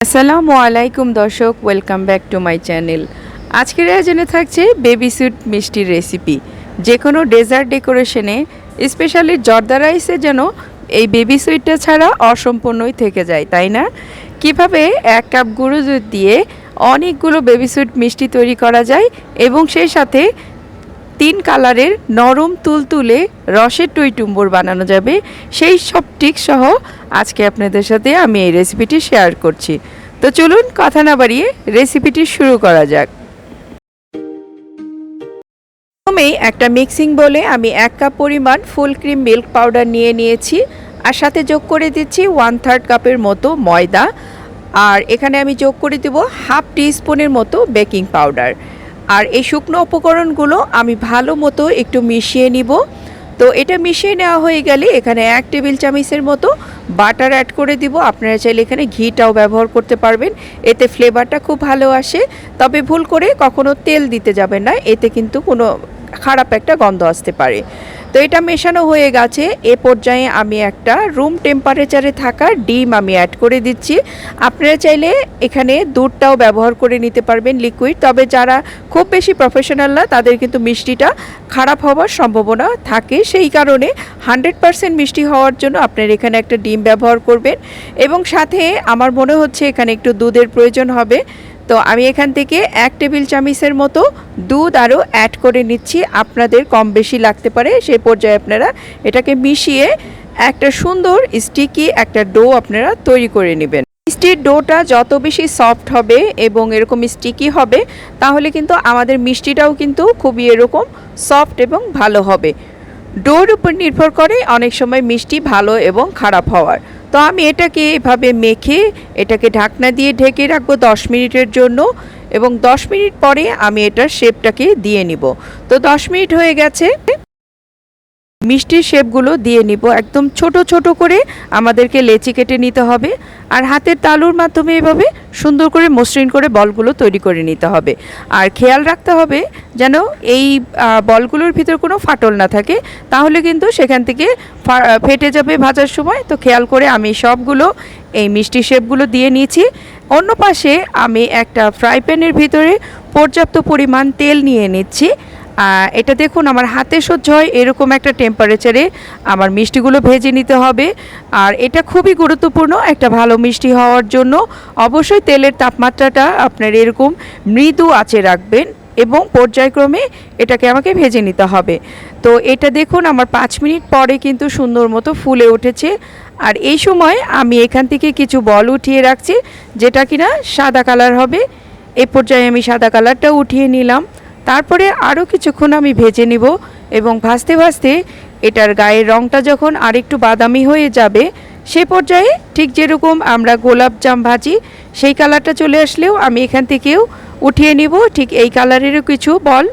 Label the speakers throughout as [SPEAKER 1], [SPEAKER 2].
[SPEAKER 1] আসসালামু আলাইকুম দর্শক, welcome back to my channel. আজকের আয়োজনে থাকছে বেবি সুইট মিষ্টির রেসিপি। যে কোনো ডেজার্ট ডেকোরেশনে, স্পেশালি জর্দা রাইসে যেন এই বেবি সুইটটা ছাড়া অসম্পূর্ণই থেকে যায়, তাই না? কিভাবে 1 কাপ গুঁড়ো দুধ দিয়ে অনেকগুলো বেবি সুইট মিষ্টি তৈরি করা যায় এবং সেই সাথে 3 কালারের নরম তুলতুলে রসের টইটুম্বর বানানো যাবে, সেই সব টিপস সহ আজকে আপনাদের সাথে আমি এই রেসিপিটি শেয়ার করছি। তো চলুন কথা না বাড়িয়ে রেসিপিটি শুরু করা যাক। প্রথমেই একটা মিক্সিং বোলে আমি 1 কাপ পরিমাণ ফুল ক্রিম মিল্ক পাউডার নিয়ে নিয়েছি, আর সাথে যোগ করে দিচ্ছি 1/3 কাপের মতো ময়দা, আর এখানে আমি যোগ করে দেব হাফ টিস্পুনের মতো বেকিং পাউডার। আর এই শুকনো উপকরণগুলো আমি ভালো মতো একটু মিশিয়ে নিব। তো এটা মিশিয়ে নেওয়া হয়ে গেলে এখানে 1 টেবিল চামচের মতো বাটার অ্যাড করে দিব। আপনারা চাইলে এখানে ঘিটাও ব্যবহার করতে পারবেন, এতে ফ্লেভারটা খুব ভালো আসে। তবে ভুল করে কখনো তেল দিতে যাবেন না, এতে কিন্তু কোনো খারাপ একটা গন্ধ আসতে পারে। তো এটা মেশানো হয়ে গেছে। এ পর্যায়ে আমি একটা রুম টেম্পারেচারে থাকা ডিম আমি অ্যাড করে দিচ্ছি। আপনারা চাইলে এখানে দুধটাও ব্যবহার করে নিতে পারবেন লিকুইড, তবে যারা খুব বেশি প্রফেশনাল না তাদের কিন্তু মিষ্টিটা খারাপ হওয়ার সম্ভাবনা থাকে, সেই কারণে 100% মিষ্টি হওয়ার জন্য আপনারা এখানে একটা ডিম ব্যবহার করবেন। এবং সাথে আমার মনে হচ্ছে এখানে একটু দুধের প্রয়োজন হবে, তো আমি এখান থেকে 1 টেবিল চামচের মতো দুধ আরও অ্যাড করে নিচ্ছি। আপনাদের কম বেশি লাগতে পারে, সেই পর্যায়ে আপনারা এটাকে মিশিয়ে একটা সুন্দর স্টিকি একটা ডো আপনারা তৈরি করে নেবেন। মিষ্টির ডোটা যত বেশি সফট হবে এবং এরকম স্টিকি হবে, তাহলে কিন্তু আমাদের মিষ্টিটাও কিন্তু খুবই এরকম সফট এবং ভালো হবে। ডোর উপর নির্ভর করে অনেক সময় মিষ্টি ভালো এবং খারাপ হওয়ার। তো আমি এটাকে এভাবে মেখে এটাকে ঢাকনা দিয়ে ঢেকে রাখবো 10 মিনিটের জন্য, এবং 10 মিনিট পরে আমি এটার শেপটাকে দিয়ে নিব। তো 10 মিনিট হয়ে গেছে, মিষ্টির শেপগুলো দিয়ে নিব। একদম ছোট ছোট করে আমাদেরকে লেচি কেটে নিতে হবে, আর হাতের তালুর মাধ্যমে এভাবে সুন্দর করে মসৃণ করে বলগুলো তৈরি করে নিতে হবে। আর খেয়াল রাখতে হবে যেন এই বলগুলোর ভিতর কোনো ফাটল না থাকে, তাহলে কিন্তু সেখান থেকে ফেটে যাবে ভাজার সময়। তো খেয়াল করে আমি সবগুলো এই মিষ্টি শেপগুলো দিয়ে নিয়েছি। অন্য পাশে আমি একটা ফ্রাই প্যানের ভিতরে পর্যাপ্ত পরিমাণ তেল নিয়ে নিচ্ছি। এটা দেখুন আমার হাতে সহ্য হয় এরকম একটা টেম্পারেচারে আমার মিষ্টিগুলো ভেজে নিতে হবে। আর এটা খুবই গুরুত্বপূর্ণ একটা ভালো মিষ্টি হওয়ার জন্য। অবশ্যই তেলের তাপমাত্রাটা আপনার এরকম মৃদু আঁচে রাখবেন এবং পর্যায়ক্রমে এটাকে আমাকে ভেজে নিতে হবে। তো এটা দেখুন আমার 5 মিনিট পরে কিন্তু সুন্দর মতো ফুলে উঠেছে। আর এই সময় আমি এখান থেকে কিছু বল উঠিয়ে রাখছি, যেটা কিনা সাদা কালার হবে। এই পর্যায়ে আমি সাদা কালারটা উঠিয়ে নিলাম। তারপরে আরও কিছুক্ষণ আমি ভেজে নিব, এবং ভাজতে ভাজতে এটার গায়ের রঙটা যখন আরেকটু বাদামি হয়ে যাবে, সে পর্যায়ে ঠিক যেরকম আমরা গোলাপ জাম ভাজি সেই কালারটা চলে আসলেও আমি এখান থেকেও উঠিয়ে নিব ঠিক এই কালারেরও কিছু বল।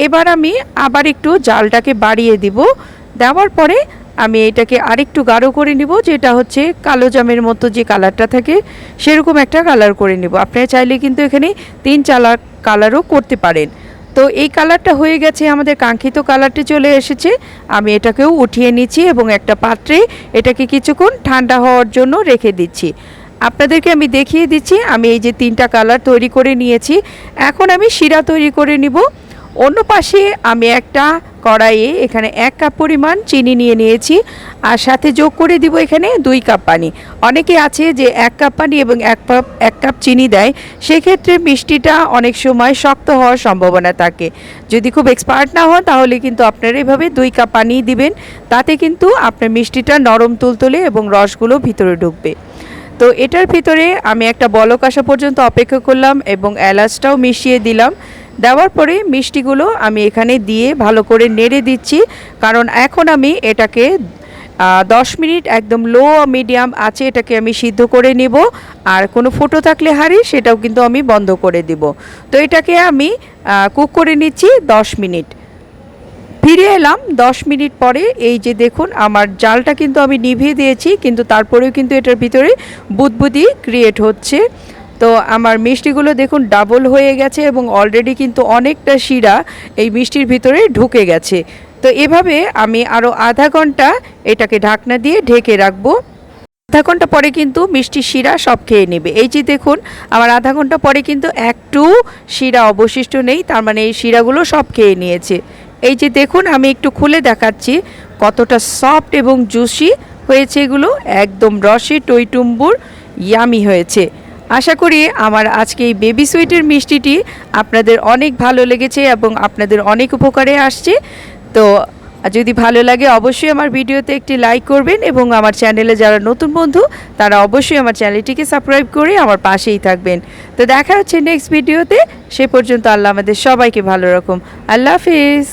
[SPEAKER 1] এবার আমি আবার একটু জালটাকে বাড়িয়ে দিব। দেওয়ার পরে আমি এটাকে আরেকটু গাঢ় করে নিব, যেটা হচ্ছে কালো জামের মতো যে কালারটা থাকে সেরকম একটা কালার করে নিব। আপনারা চাইলে কিন্তু এখানে 3-4 কালারও করতে পারেন। তো এই কালারটা হয়ে গেছে, আমাদের কাঙ্ক্ষিত কালারটি চলে এসেছে। আমি এটাকেও উঠিয়ে নিচ্ছি এবং একটা পাত্রে এটাকে কিছুক্ষণ ঠান্ডা হওয়ার জন্য রেখে দিচ্ছি। আপনাদেরকে আমি দেখিয়ে দিচ্ছি আমি এই যে 3টা কালার তৈরি করে নিয়েছি। এখন আমি শিরা তৈরি করে নিব। অন্য পাশে আমি একটা কড়াইয়ে এখানে 1 কাপ পরিমাণ চিনি নিয়ে নিয়েছি, আর সাথে যোগ করে দিব এখানে 2 কাপ পানি। অনেকে আছে যে 1 কাপ পানি এবং 1 কাপ চিনি দেয়, সেক্ষেত্রে মিষ্টিটা অনেক সময় শক্ত হওয়ার সম্ভাবনা থাকে। যদি খুব এক্সপার্ট না হন তাহলে কিন্তু আপনারা এভাবে 2 কাপ পানি দিবেন, তাতে কিন্তু আপনার মিষ্টিটা নরম তুলতুলে এবং রসগুলো ভিতরে ঢুকবে। তো এটার ভিতরে আমি একটা বলক আসা পর্যন্ত অপেক্ষা করলাম এবং এলাচটাও মিশিয়ে দিলাম। দেওয়ার পরে মিষ্টিগুলো আমি এখানে দিয়ে ভালো করে নেড়ে দিচ্ছি, কারণ এখন আমি এটাকে 10 মিনিট একদম লো মিডিয়াম আছে এটাকে আমি সিদ্ধ করে নেব। আর কোনো ফুটো থাকলে হাঁড়ি সেটাও কিন্তু আমি বন্ধ করে দিব। তো এটাকে আমি কুক করে নিচ্ছি 10 মিনিট। ফিরে এলাম 10 মিনিট পরে। এই যে দেখুন আমার জালটা কিন্তু আমি নিভিয়ে দিয়েছি, কিন্তু তারপরেও কিন্তু এটার ভিতরে বুদবুদি ক্রিয়েট হচ্ছে। তো আমার মিষ্টিগুলো দেখুন ডাবল হয়ে গেছে এবং অলরেডি কিন্তু অনেকটা শিরা এই মিষ্টির ভিতরে ঢুকে গেছে। তো এভাবে আমি আরও আধা ঘন্টা এটাকে ঢাকনা দিয়ে ঢেকে রাখবো। আধা ঘন্টা পরে কিন্তু মিষ্টি শিরা সব খেয়ে নেবে। এই যে দেখুন আমার আধা ঘন্টা পরে কিন্তু একটু শিরা অবশিষ্ট নেই, তার মানে এই শিরাগুলো সব খেয়ে নিয়েছে। এই যে দেখুন আমি একটু খুলে দেখাচ্ছি কতটা সফট এবং জুসি হয়েছে, এগুলো একদম রসে টইটুম্বুর ইয়ামি হয়েছে। আশা করি আমার আজকে এই বেবি সুইটের মিষ্টিটি আপনাদের অনেক ভালো লেগেছে এবং আপনাদের অনেক উপকারে আসছে। তো যদি ভালো লাগে অবশ্যই আমার ভিডিওতে একটি লাইক করবেন এবং আমার চ্যানেলে যারা নতুন বন্ধু তারা অবশ্যই আমার চ্যানেলটিকে সাবস্ক্রাইব করে আমার পাশেই থাকবেন। তো দেখা হচ্ছে নেক্সট ভিডিওতে, সে পর্যন্ত আল্লাহ আমাদের সবাইকে ভালো রাখুন। আল্লাহ হাফিজ।